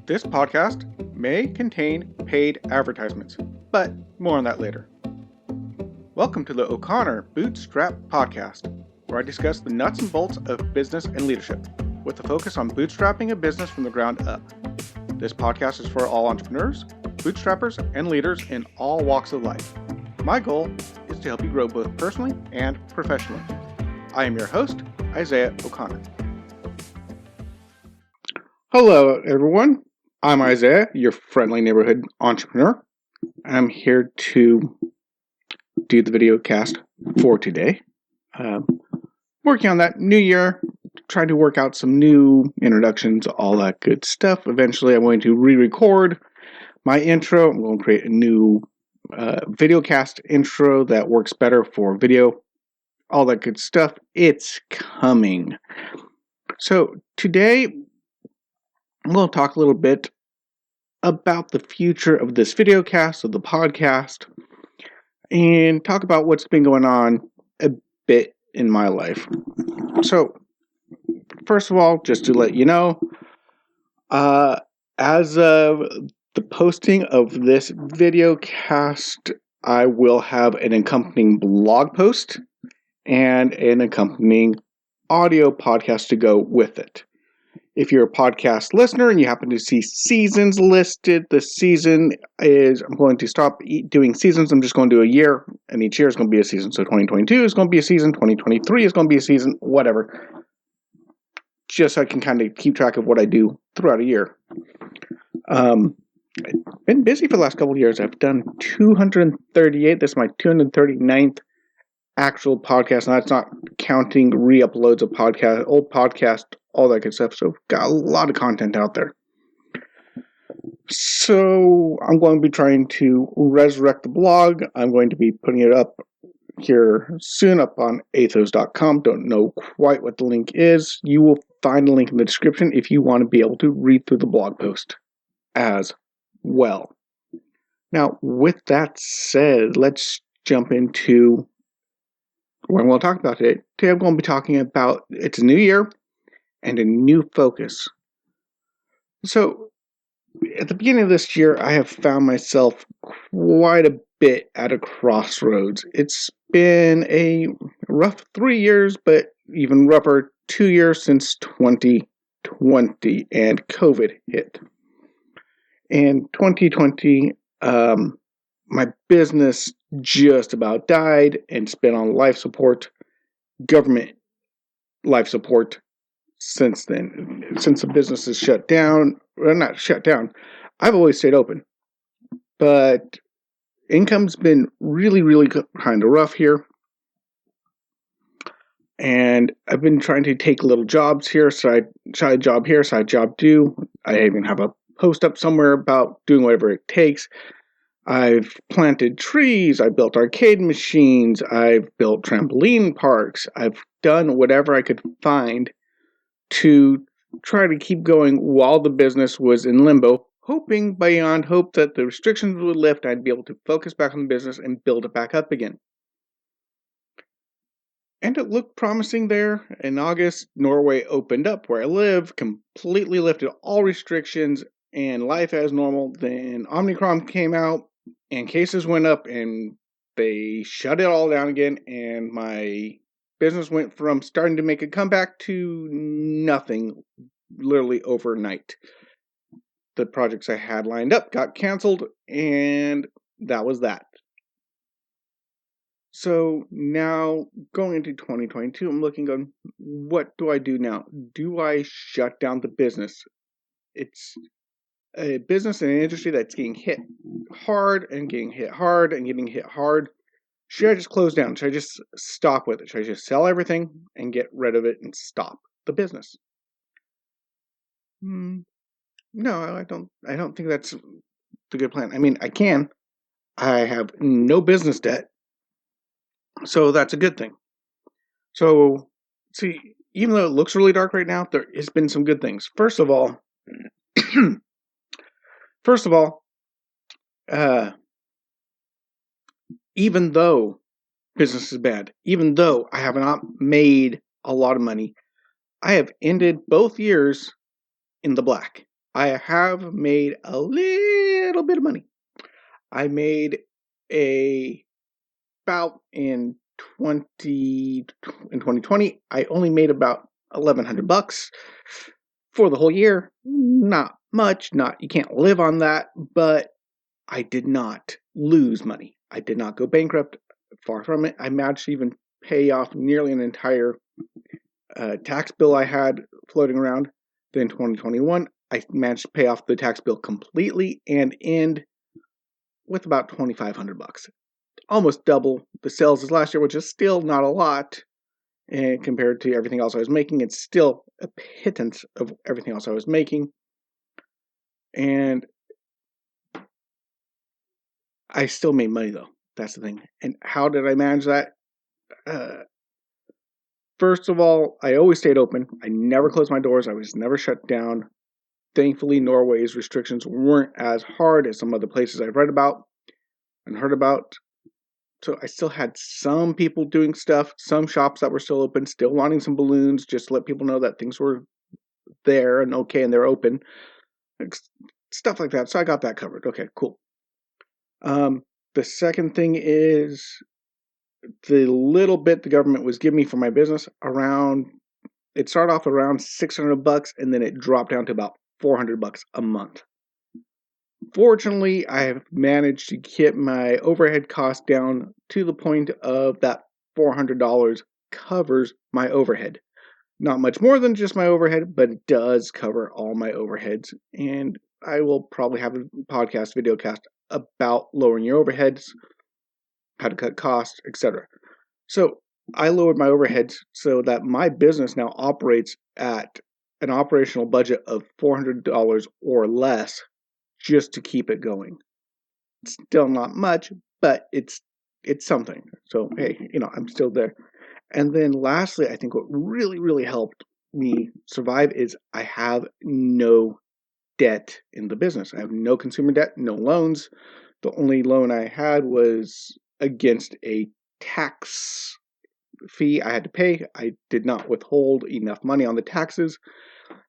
This podcast may contain paid advertisements, but more on that later. Welcome to the O'Connor Bootstrap podcast, where I discuss the nuts and bolts of business and leadership, with a focus on bootstrapping a business from the ground up. This podcast is for all entrepreneurs, bootstrappers, and leaders in all walks of life. My goal is to help you grow both personally and professionally. I am your host, Isaiah O'Connor. Hello, everyone. I'm Isaiah, your friendly neighborhood entrepreneur. I'm here to do the video cast for today. Working on that new year, trying to work out some new introductions, all that good stuff. Eventually, I'm going to re-record my intro. I'm going to create a new video cast intro that works better for video. All that good stuff. It's coming. So today, I'm going to talk a little bit about the future of this video cast, of the podcast, and talk about what's been going on a bit in my life. So, first of all, just to let you know, as of the posting of this video cast, I will have an accompanying blog post and an accompanying audio podcast to go with it. If you're a podcast listener and you happen to see seasons listed, the season is, I'm going to stop doing seasons. I'm just going to do a year, and each year is going to be a season. So 2022 is going to be a season, 2023 is going to be a season, whatever. Just so I can kind of keep track of what I do throughout a year. I've been busy for the last couple of years. I've done 238. This is my 239th actual podcast, and that's not counting re-uploads of podcast, old podcast, all that good stuff. So got a lot of content out there. So I'm going to be trying to resurrect the blog. I'm going to be putting it up here soon up on Atheoz.com. Don't know quite what the link is. You will find a link in the description if you want to be able to read through the blog post as well. Now, with that said, let's jump into what I'm going to talk about today. Today I'm going to be talking about it's a new year and a new focus. So, at the beginning of this year, I have found myself quite a bit at a crossroads. It's been a rough 3 years, but even rougher 2 years since 2020 and COVID hit. In 2020, my business just about died and it's been on life support, government life support since then. Since the business is shut down, well, not shut down, I've always stayed open. But income's been really, really kind of rough here. And I've been trying to take little jobs here, side job here, side job do. I even have a post up somewhere about doing whatever it takes. I've planted trees, I built arcade machines, I've built trampoline parks, I've done whatever I could find to try to keep going while the business was in limbo, hoping beyond hope that the restrictions would lift, I'd be able to focus back on the business and build it back up again. And it looked promising there. In August, Norway opened up where I live, completely lifted all restrictions, and life as normal. Then Omicron came out, and cases went up, and they shut it all down again, and my business went from starting to make a comeback to nothing, literally overnight. The projects I had lined up got canceled, and that was that. So now, going into 2022, I'm looking on, what do I do now? Do I shut down the business? It's a business and an industry that's getting hit hard and getting hit hard and getting hit hard. Should I just close down? Should I just stop with it? Should I just sell everything and get rid of it and stop the business? No, I don't think that's the good plan. I mean, I can. I have no business debt, so that's a good thing. So, see, even though it looks really dark right now, there has been some good things. First of all, even though business is bad, even though I have not made a lot of money, I have ended both years in the black. I have made a little bit of money. I made about in 2020, I only made about $1,100 for the whole year. Not much, you can't live on that, but I did not lose money. I did not go bankrupt. Far from it. I managed to even pay off nearly an entire tax bill I had floating around. Then 2021, I managed to pay off the tax bill completely and end with about $2,500. Almost double the sales as last year, which is still not a lot. And compared to everything else I was making, it's still a pittance of everything else I was making. And I still made money, though. That's the thing. And how did I manage that? First of all, I always stayed open. I never closed my doors. I was never shut down. Thankfully, Norway's restrictions weren't as hard as some other places I've read about and heard about. So I still had some people doing stuff, some shops that were still open, still wanting some balloons, just to let people know that things were there and okay and they're open. Stuff like that. So I got that covered. Okay, cool. The second thing is the little bit the government was giving me for my business it started off around $600 and then it dropped down to about $400 a month. Fortunately, I have managed to get my overhead costs down to the point of that $400 covers my overhead. Not much more than just my overhead, but it does cover all my overheads. And I will probably have a video cast about lowering your overheads, how to cut costs, etc. So I lowered my overheads so that my business now operates at an operational budget of $400 or less just to keep it going. It's still not much, but it's something. So hey, I'm still there. And then lastly, I think what really, really helped me survive is I have no debt in the business. I have no consumer debt, no loans. The only loan I had was against a tax fee I had to pay. I did not withhold enough money on the taxes.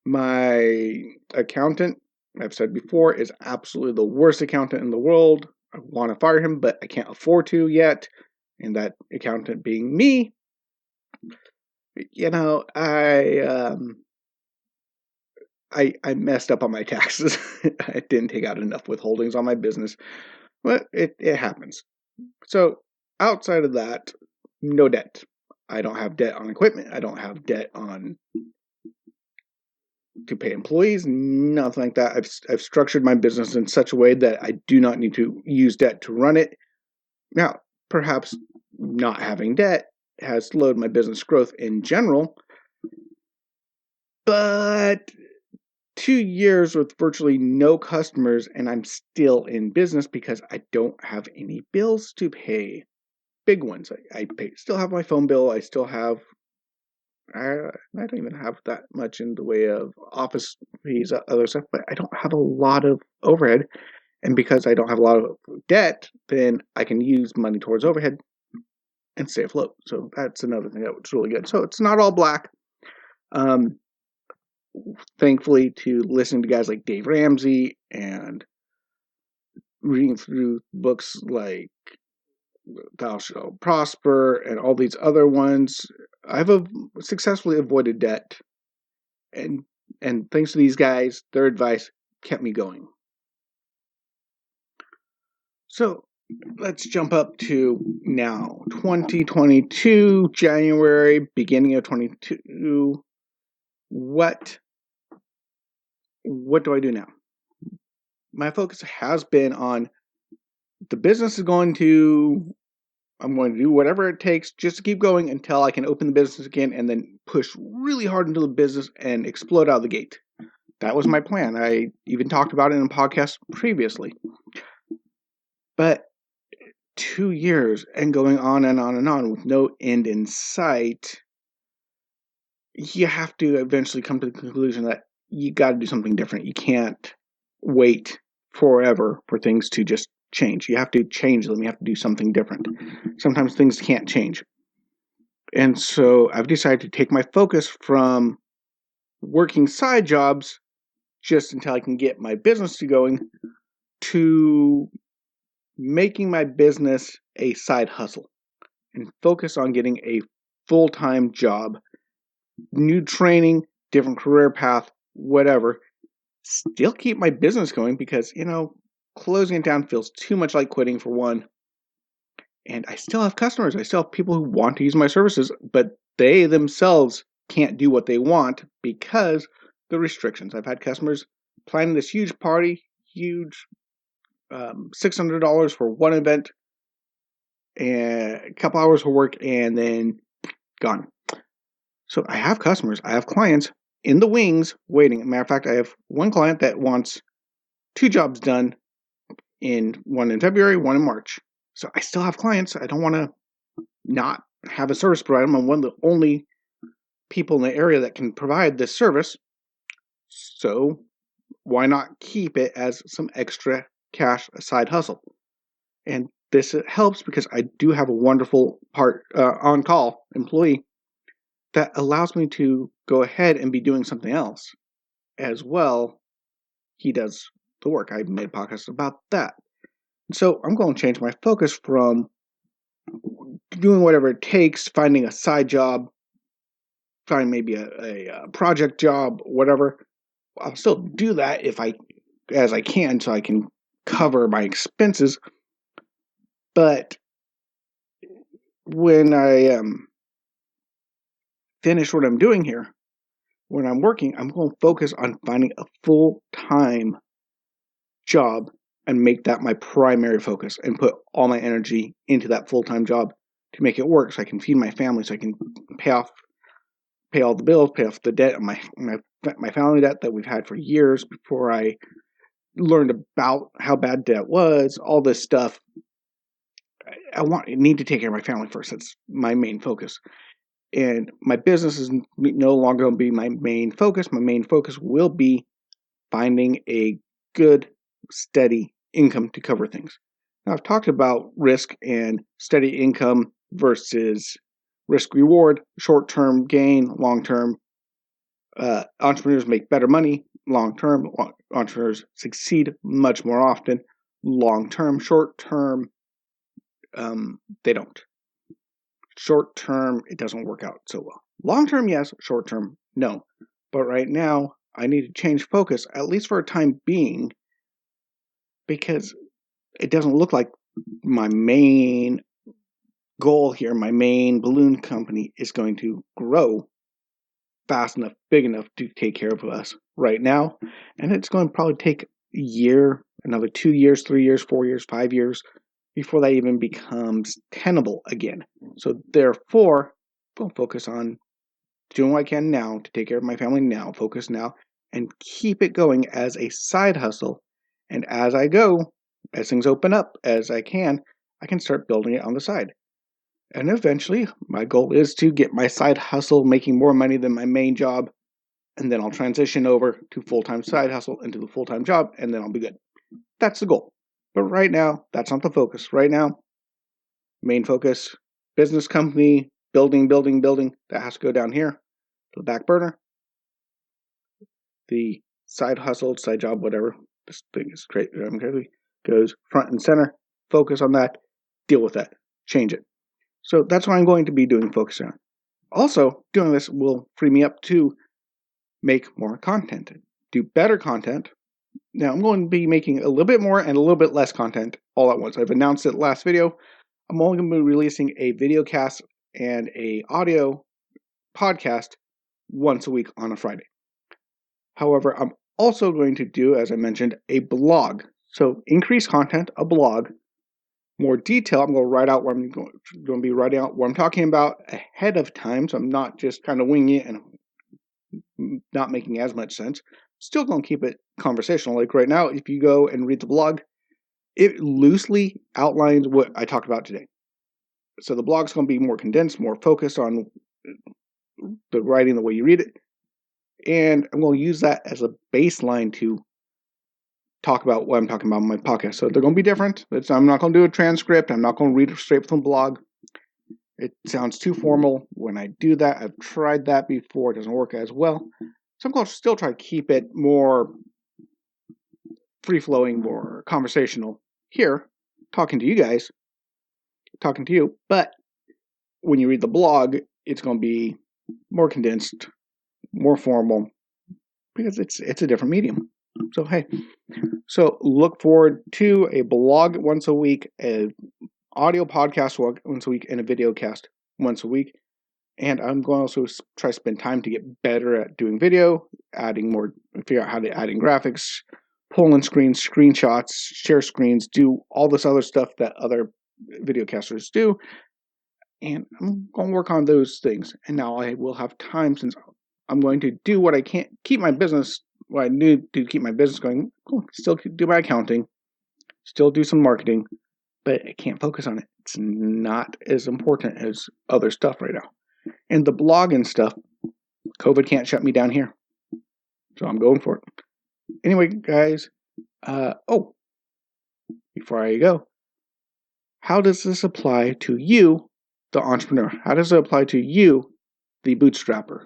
My accountant, I've said before, is absolutely the worst accountant in the world. I want to fire him, but I can't afford to yet. And that accountant being me, I messed up on my taxes. I didn't take out enough withholdings on my business. But it happens. So outside of that, no debt. I don't have debt on equipment. I don't have debt to pay employees, nothing like that. I've structured my business in such a way that I do not need to use debt to run it. Now, perhaps not having debt has slowed my business growth in general, but 2 years with virtually no customers and I'm still in business because I don't have any bills to pay. Big ones. I still have my phone bill. I still have I don't even have that much in the way of office fees, other stuff, but I don't have a lot of overhead. And because I don't have a lot of debt, then I can use money towards overhead and stay afloat. So that's another thing that was really good. So it's not all black. Thankfully, to listening to guys like Dave Ramsey and reading through books like Thou Shalt Prosper and all these other ones, I've successfully avoided debt. And thanks to these guys, their advice kept me going. So let's jump up to now, 2022, January, beginning of 22. What do I do now? My focus has been on the business I'm going to do whatever it takes just to keep going until I can open the business again and then push really hard into the business and explode out of the gate. That was my plan. I even talked about it in a podcast previously. But 2 years and going on and on and on with no end in sight, you have to eventually come to the conclusion that you got to do something different. You can't wait forever for things to just change. You have to change them. You have to do something different. Sometimes things can't change. And so I've decided to take my focus from working side jobs just until I can get my business going, to making my business a side hustle and focus on getting a full-time job, new training, different career path, whatever. Still keep my business going because, closing it down feels too much like quitting, for one. And I still have customers. I still have people who want to use my services, but they themselves can't do what they want because the restrictions. I've had customers planning this huge party, huge $600 for one event, and a couple hours for work, and then gone. So I have customers, I have clients in the wings waiting. As a matter of fact, I have one client that wants 2 jobs done, one in February, one in March. So I still have clients. I don't want to not have a service provider. I'm one of the only people in the area that can provide this service. So why not keep it as some extra cash side hustle? And this helps because I do have a wonderful on-call employee that allows me to go ahead and be doing something else as well. He does the work. I made podcasts about that. So I'm going to change my focus from doing whatever it takes, finding a side job, find maybe a project job, whatever. I'll still do that as I can, so I can cover my expenses. But when I finish what I'm doing here, when I'm working, I'm going to focus on finding a full-time job and make that my primary focus and put all my energy into that full-time job to make it work so I can feed my family, so I can pay all the bills, pay off the debt, my family debt that we've had for years before I learned about how bad debt was, all this stuff. I need to take care of my family first. That's my main focus. And my business is no longer going to be my main focus. My main focus will be finding a good, steady income to cover things. Now, I've talked about risk and steady income versus risk reward, short-term gain, long-term. Entrepreneurs make better money long-term. Entrepreneurs succeed much more often long-term. Short-term, they don't. Short-term, it doesn't work out so well. Long-term, yes. Short-term, no. But right now, I need to change focus, at least for a time being, because it doesn't look like my main goal here, my main balloon company, is going to grow fast enough, big enough to take care of us right now. And it's going to probably take a year, another 2 years, 3 years, 4 years, 5 years before that even becomes tenable again. So therefore, I'll focus on doing what I can now to take care of my family now, focus now, and keep it going as a side hustle. And as I go, as things open up, as I can start building it on the side. And eventually, my goal is to get my side hustle making more money than my main job, and then I'll transition over to full-time side hustle into the full-time job, and then I'll be good. That's the goal. But right now, that's not the focus. Right now, main focus, business company, building, that has to go down here to the back burner. The side hustle, side job, whatever, this thing is great, goes front and center. Focus on that, deal with that, change it. So that's what I'm going to be doing, focusing on. Also, doing this will free me up to make more content, do better content. Now, I'm going to be making a little bit more and a little bit less content all at once. I've announced it last video. I'm only going to be releasing a video cast and a audio podcast once a week on a Friday. However, I'm also going to do, as I mentioned, a blog. So increased content, a blog, more detail. I'm going to write out what I'm going to be writing out what I'm talking about ahead of time. So I'm not just kind of winging it and not making as much sense. Still going to keep it conversational. Like right now, if you go and read the blog, it loosely outlines what I talked about today. So the blog's going to be more condensed, more focused on the writing, the way you read it. And I'm going to use that as a baseline to talk about what I'm talking about in my podcast. So they're going to be different. I'm not going to do a transcript. I'm not going to read it straight from the blog. It sounds too formal when I do that. I've tried that before. It doesn't work as well. So I'm going to still try to keep it more free-flowing, more conversational here, talking to you guys, talking to you. But when you read the blog, it's going to be more condensed, more formal, because it's a different medium. So, hey, so look forward to a blog once a week, an audio podcast once a week, and a video cast once a week. And I'm going to also try to spend time to get better at doing video, figure out how to add in graphics, pull in screens, screenshots, share screens, do all this other stuff that other videocasters do. And I'm going to work on those things. And now I will have time, since I'm going to do what I can't keep my business, what I need to keep my business going. Cool. Still do my accounting, still do some marketing, but I can't focus on it. It's not as important as other stuff right now. And the blog and stuff, COVID can't shut me down here. So I'm going for it. Anyway, guys, before I go, how does this apply to you, the entrepreneur? How does it apply to you, the bootstrapper?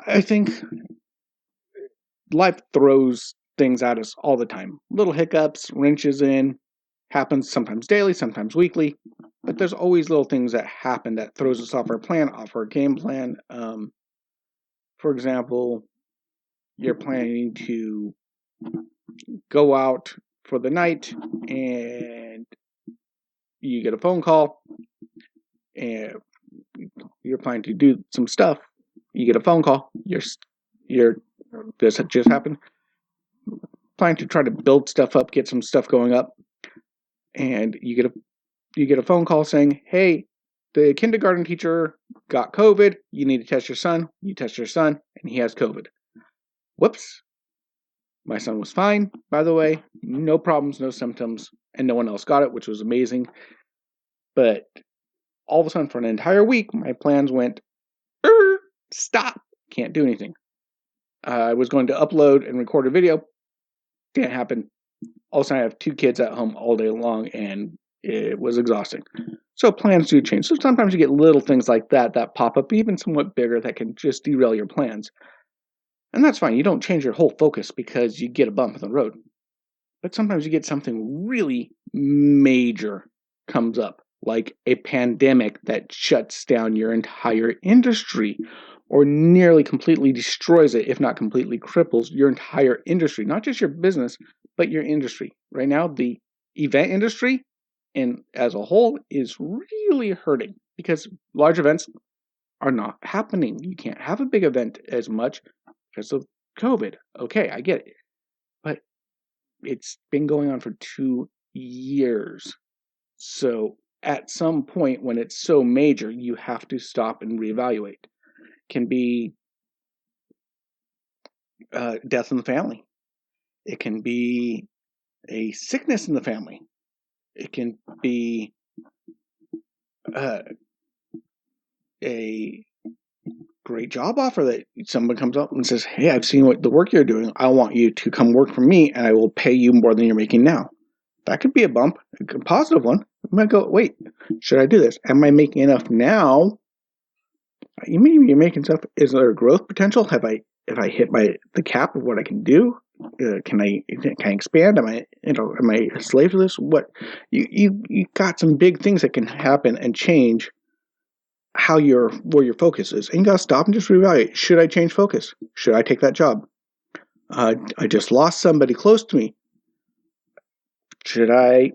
I think life throws things at us all the time. Little hiccups, wrenches in, happens sometimes daily, sometimes weekly. But there's always little things that happen that throws us off our plan, off our game plan. For example, you're planning to go out for the night and you get a phone call, and you're planning to do some stuff. You get a phone call. This just happened. Planning to try to build stuff up, get some stuff going up, and you get a phone call saying, "Hey, the kindergarten teacher got COVID. You need to test your son." You test your son, and he has COVID. Whoops. My son was fine, by the way. No problems, no symptoms, and no one else got it, which was amazing. But all of a sudden, for an entire week, my plans went, stop. Can't do anything. I was going to upload and record a video. Didn't happen. All of a sudden, I have 2 kids at home all day long, and it was exhausting. So plans do change. So sometimes you get little things like that pop up, even somewhat bigger, that can just derail your plans. And that's fine. You don't change your whole focus because you get a bump in the road. But sometimes you get something really major comes up, like a pandemic that shuts down your entire industry, or nearly completely destroys it, if not completely cripples your entire industry. Not just your business, but your industry. Right now, the event industry, and as a whole, is really hurting because large events are not happening. You can't have a big event as much because of COVID. Okay, I get it. But it's been going on for 2 years. So at some point when it's so major, you have to stop and reevaluate. It can be death in the family. It can be a sickness in the family. It can be a great job offer that someone comes up and says, "Hey, I've seen what the work you're doing. I want you to come work for me, and I will pay you more than you're making now." That could be a bump, a positive one. You might go, "Wait, should I do this? Am I making enough now? You mean you're making stuff? Is there growth potential? Have I hit the cap of what I can do? Can I expand? Am I a slave to this? What you got some big things that can happen and change where your focus is, and you gotta stop and just reevaluate. Should I change focus? Should I take that job? I just lost somebody close to me. Should I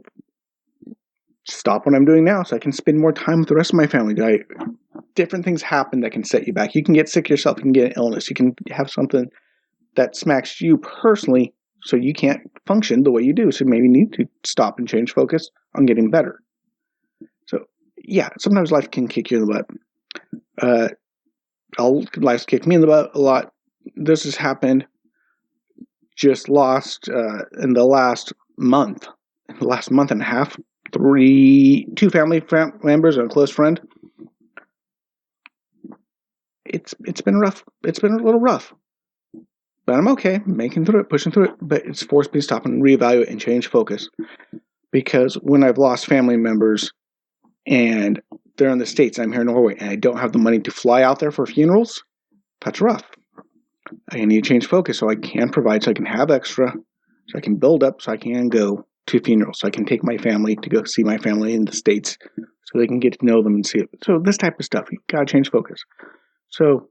stop what I'm doing now so I can spend more time with the rest of my family? Different things happen that can set you back. You can get sick yourself. You can get an illness. You can have something that smacks you personally, so you can't function the way you do. So maybe you need to stop and change focus on getting better. So yeah, sometimes life can kick you in the butt. Life's kicked me in the butt a lot. This has happened. Just lost in the last month and a half, 2 family members and a close friend. It's been rough. It's been a little rough, but I'm okay, making through it, pushing through it. But it's forced me to stop and reevaluate and change focus, because when I've lost family members and they're in the States, I'm here in Norway, and I don't have the money to fly out there for funerals, that's rough. I need to change focus so I can provide, so I can have extra, so I can build up, so I can go to funerals, so I can take my family to go see my family in the States, so they can get to know them and see it. So this type of stuff, you gotta change focus. So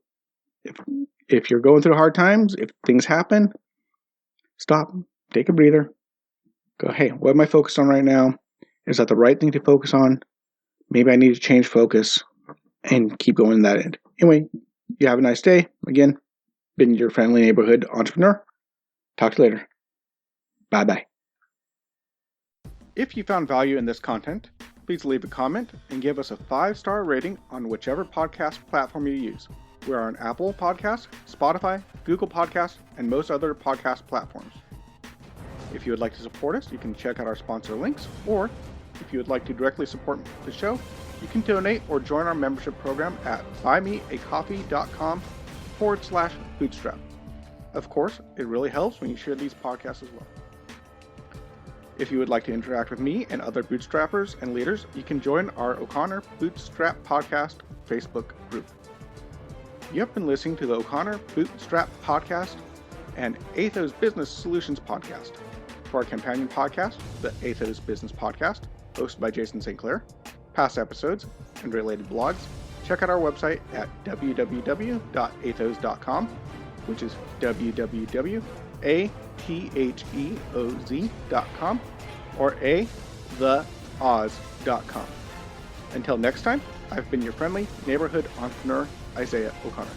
if you're going through hard times, if things happen, stop, take a breather, go, hey, what am I focused on right now? Is that the right thing to focus on? Maybe I need to change focus and keep going that end. Anyway, you have a nice day. Again, been your friendly neighborhood entrepreneur. Talk to you later. Bye-bye. If you found value in this content, please leave a comment and give us a 5-star rating on whichever podcast platform you use. We are on Apple Podcasts, Spotify, Google Podcasts, and most other podcast platforms. If you would like to support us, you can check out our sponsor links, or if you would like to directly support the show, you can donate or join our membership program at buymeacoffee.com/bootstrap. Of course, it really helps when you share these podcasts as well. If you would like to interact with me and other bootstrappers and leaders, you can join our O'Connor Bootstrap Podcast Facebook group. You have been listening to the O'Connor Bootstrap Podcast and Atheoz Business Solutions Podcast. For our companion podcast, the Atheoz Business Podcast, hosted by Jason St. Clair, past episodes, and related blogs, check out our website at www.atheoz.com, which is www.atheoz.com, or theoz.com. Until next time, I've been your friendly neighborhood entrepreneur, Isaiah O'Connor.